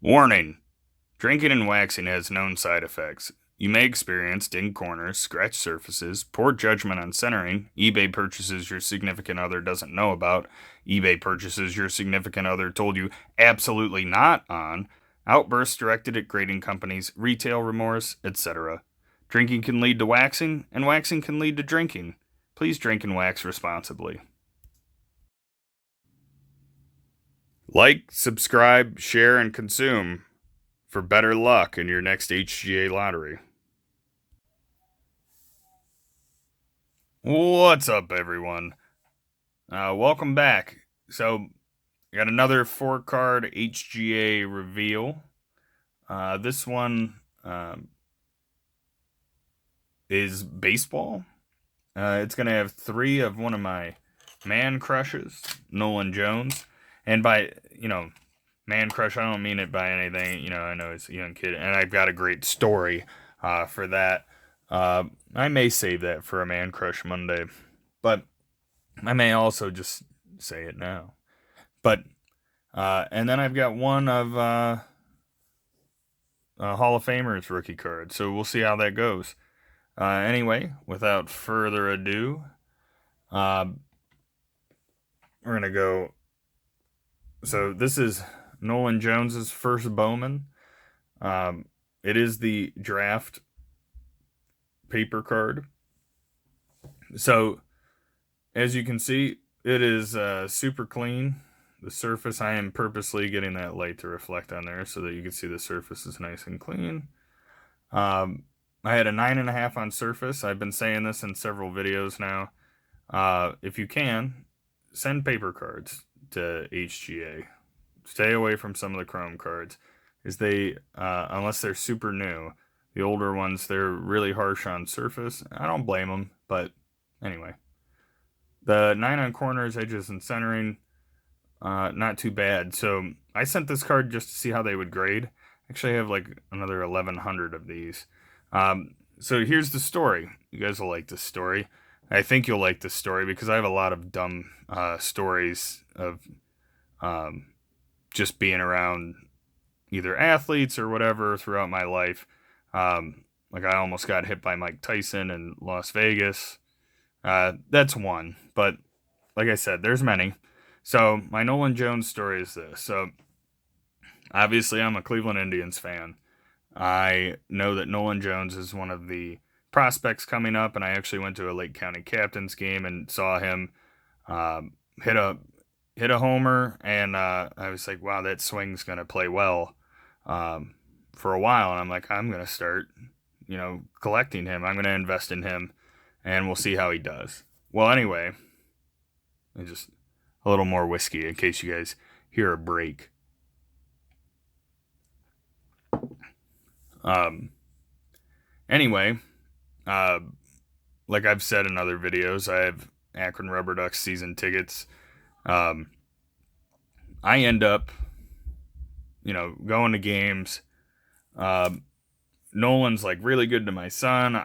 Warning: drinking and waxing has known side effects. You may experience dinged corners, scratched surfaces, poor judgment on centering, eBay purchases your significant other doesn't know about, eBay purchases your significant other told you absolutely not on, outbursts directed at grading companies, retail remorse, etc. Drinking can lead to waxing, and waxing can lead to drinking. Please drink and wax responsibly. Like, subscribe, share, and consume for better luck in your next HGA lottery. What's up, everyone? Welcome back. So, I got another 4-card HGA reveal. This one is baseball. It's going to have 3 of one of my man crushes, Nolan Jones. And by, man crush, I don't mean it by anything. I know it's a young kid, and I've got a great story for that. I may save that for a man crush Monday, but I may also just say it now. But and then I've got one of Hall of Famers rookie card, so we'll see how that goes. Anyway, without further ado, we're gonna go. So this is Nolan Jones's first Bowman. It is the draft paper card. So, as you can see, it is super clean. The surface, I am purposely getting that light to reflect on there so that you can see the surface is nice and clean. I had a 9.5 on surface. I've been saying this in several videos now. If you can, send paper cards to HGA. Stay away from some of the chrome cards, as they, unless they're super new, the older ones, they're really harsh on surface. I don't blame them, but anyway. The 9 on corners, edges, and centering, not too bad. So I sent this card just to see how they would grade. Actually, I have like another 1,100 of these. So here's the story. You guys will like this story. I think you'll like this story because I have a lot of dumb stories of just being around either athletes or whatever throughout my life. Like I almost got hit by Mike Tyson in Las Vegas. That's one, but like I said, there's many. So my Nolan Jones story is this. So obviously I'm a Cleveland Indians fan. I know that Nolan Jones is one of the prospects coming up, and I actually went to a Lake County Captains game and saw him hit a homer, and I was like, wow, that swing's gonna play well for a while. And I'm like, I'm gonna start, collecting him. I'm gonna invest in him, and we'll see how he does. Well, anyway, just a little more whiskey in case you guys hear a break. Anyway, like I've said in other videos, I have Akron Rubber Ducks season tickets. I end up, going to games. Nolan's like really good to my son.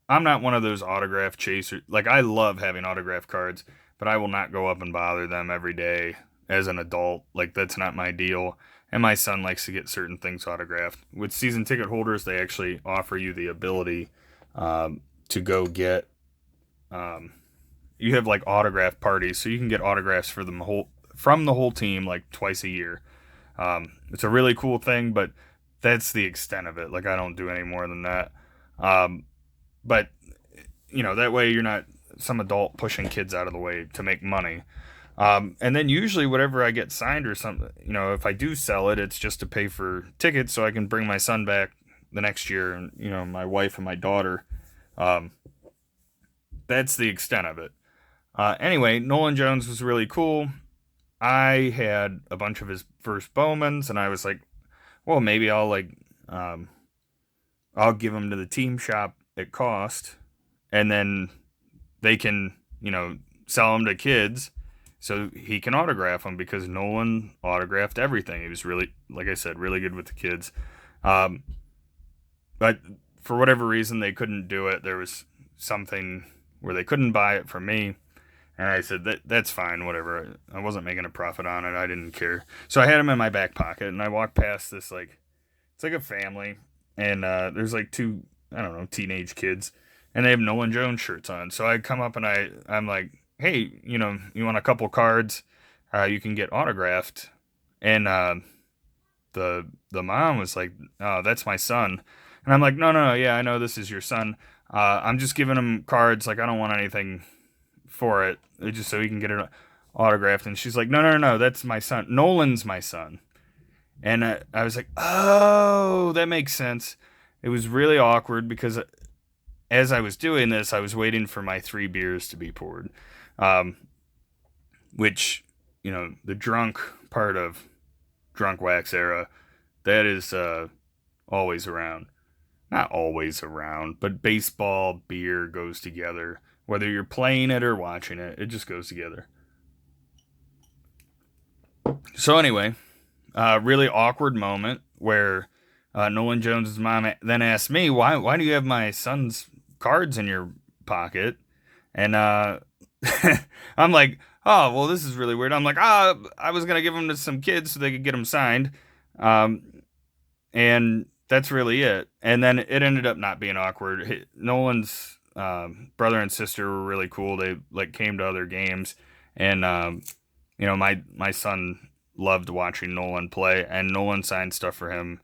I'm not one of those autograph chasers. Like, I love having autograph cards, but I will not go up and bother them every day as an adult. Like, that's not my deal. And my son likes to get certain things autographed. With season ticket holders, they actually offer you the ability to go get. You have like autograph parties, so you can get autographs for from the whole team like twice a year. It's a really cool thing, but that's the extent of it. Like, I don't do any more than that. But that way you're not some adult pushing kids out of the way to make money. And then usually whatever I get signed or something, if I do sell it, it's just to pay for tickets so I can bring my son back the next year, and my wife and my daughter. That's the extent of it. Anyway, Nolan Jones was really cool. I had a bunch of his first Bowmans, and I was like, well, maybe I'll give them to the team shop at cost, and then they can, sell them to kids so he can autograph them, because Nolan autographed everything. He was really, like I said, really good with the kids. But for whatever reason, they couldn't do it. There was something where they couldn't buy it from me. And I said, that's fine, whatever. I wasn't making a profit on it. I didn't care. So I had them in my back pocket, and I walked past this, like, it's like a family, and there's like two, I don't know, teenage kids, and they have Nolan Jones shirts on. So I come up and I'm like, hey, you want a couple cards? You can get autographed. And the mom was like, oh, that's my son. And I'm like, no, no, no, yeah, I know this is your son. I'm just giving him cards. Like, I don't want anything for it, just so he can get it autographed. And she's like, no, no, no, no, that's my son. Nolan's my son. And I was like, oh, that makes sense. It was really awkward because as I was doing this, I was waiting for my 3 beers to be poured. Um, which, the drunk part of Drunk Wax Era, that is always around. Not always around, but baseball, beer goes together. Whether you're playing it or watching it, it just goes together. So anyway, really awkward moment where Nolan Jones's mom then asked me, "Why do you have my son's cards in your pocket?" And I'm like, "Oh, well, this is really weird." I'm like, I was gonna give them to some kids so they could get them signed, um, and that's really it. And then it ended up not being awkward. Nolan's brother and sister were really cool. They like came to other games, and my son loved watching Nolan play, and Nolan signed stuff for him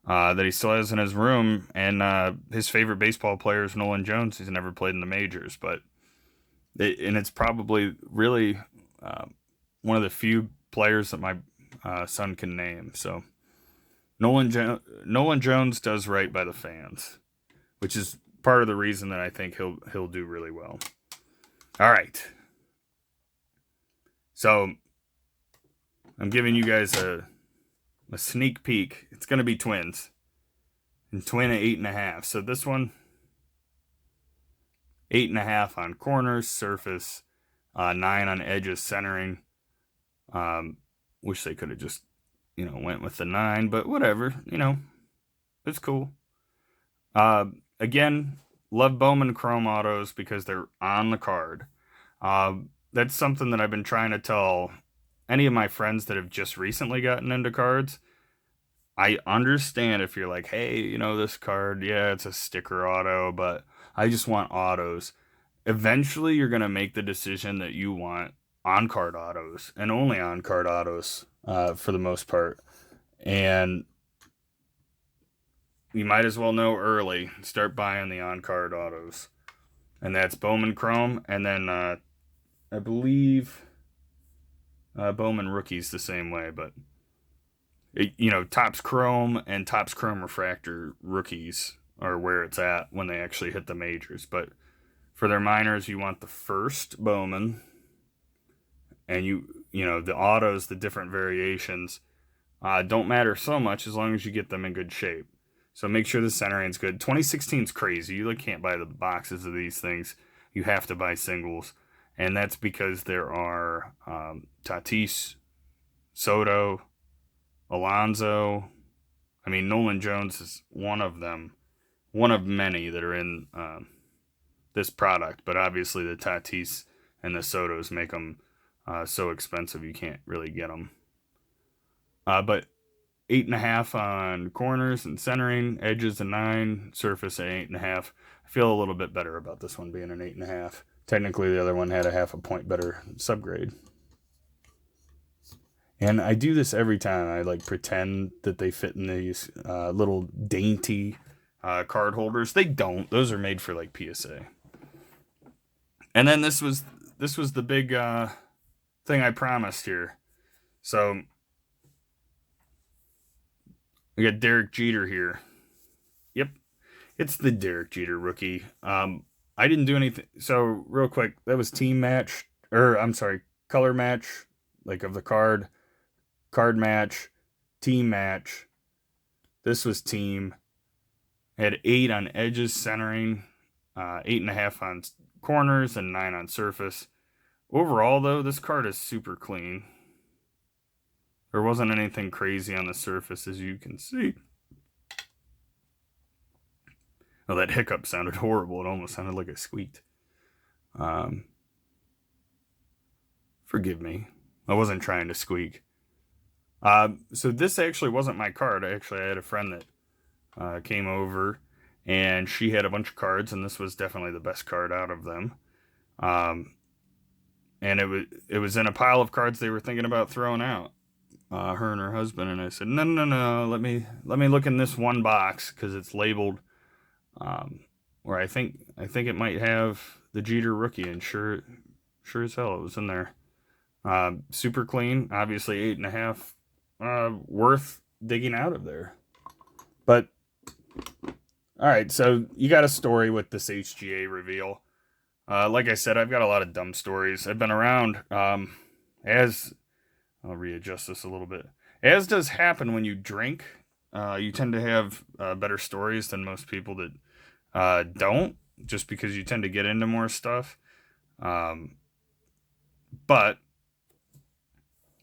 that he still has in his room. And his favorite baseball player is Nolan Jones. He's never played in the majors, but it's probably really one of the few players that my son can name. So Nolan Jones does right by the fans, which is part of the reason that I think he'll do really well. All right. So I'm giving you guys a sneak peek. It's going to be twins. And twin at 8.5. So this one, 8.5 on corners, surface, 9 on edges, centering. Wish they could have just, went with the 9, but whatever, it's cool. Again, love Bowman Chrome autos because they're on the card. That's something that I've been trying to tell any of my friends that have just recently gotten into cards. I understand if you're like, hey, this card, yeah, it's a sticker auto, but I just want autos. Eventually, you're going to make the decision that you want on-card autos and only on-card autos for the most part. And you might as well know early. Start buying the on-card autos. And that's Bowman Chrome. And then I believe Bowman Rookie's the same way, but Topps Chrome and Topps Chrome Refractor Rookies are where it's at when they actually hit the majors. But for their minors, you want the first Bowman, and the autos, the different variations, don't matter so much as long as you get them in good shape. So make sure the centering's good. 2016 is crazy. You can't buy the boxes of these things. You have to buy singles, and that's because there are Tatis, Soto, Alonso. I mean, Nolan Jones is one of them, one of many that are in this product. But obviously, the Tatis and the Sotos make them so expensive you can't really get them. But 8.5 on corners and centering, edges a 9, surface at 8.5. I feel a little bit better about this one being an 8.5. Technically, the other one had a half a point better subgrade. And I do this every time. I pretend that they fit in these little dainty card holders. They don't. Those are made for PSA. And then this was the big thing I promised here. So we got Derek Jeter here. Yep, it's the Derek Jeter rookie. I didn't do anything. So real quick, that was team match, or I'm sorry, color match, of the card match, team match. This was team. Had 8 on edges, centering, 8.5 on corners, and 9 on surface. Overall, though, this card is super clean. There wasn't anything crazy on the surface, as you can see. Oh, that hiccup sounded horrible. It almost sounded like it squeaked. Forgive me. I wasn't trying to squeak. So this actually wasn't my card. I had a friend that came over, and she had a bunch of cards, and this was definitely the best card out of them. Um, and it was in a pile of cards they were thinking about throwing out. Her and her husband, and I said, no, no, no, let me look in this one box because it's labeled. Where I think it might have the Jeter rookie, and sure as hell it was in there. Super clean, obviously 8.5. Worth digging out of there. But all right, so you got a story with this HGA reveal. Like I said, I've got a lot of dumb stories. I've been around. As I'll readjust this a little bit. As does happen when you drink, you tend to have better stories than most people that don't, just because you tend to get into more stuff. But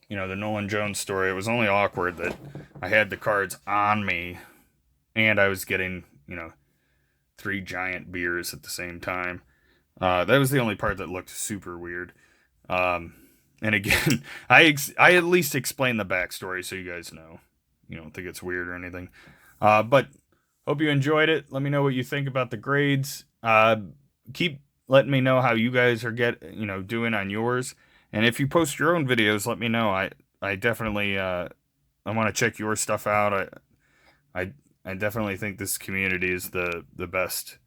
the Nolan Jones story, it was only awkward that I had the cards on me and I was getting, 3 giant beers at the same time. That was the only part that looked super weird. And again, I at least explained the backstory so you guys know. You don't think it's weird or anything. But hope you enjoyed it. Let me know what you think about the grades. Keep letting me know how you guys are doing on yours. And if you post your own videos, let me know. I definitely I want to check your stuff out. I definitely think this community is the best.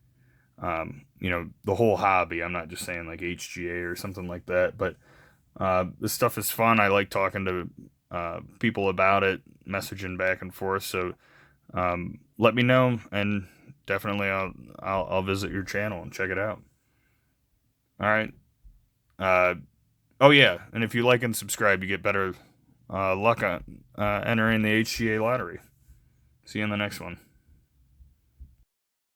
The whole hobby. I'm not just saying like HGA or something like that, but this stuff is fun. I like talking to people about it, messaging back and forth. So let me know, and definitely I'll visit your channel and check it out. All right. Oh yeah, and if you like and subscribe, you get better luck on entering the HGA lottery. See you in the next one.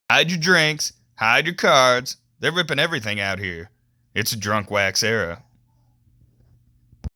Hide your drinks, hide your cards. They're ripping everything out here. It's a drunk wax era.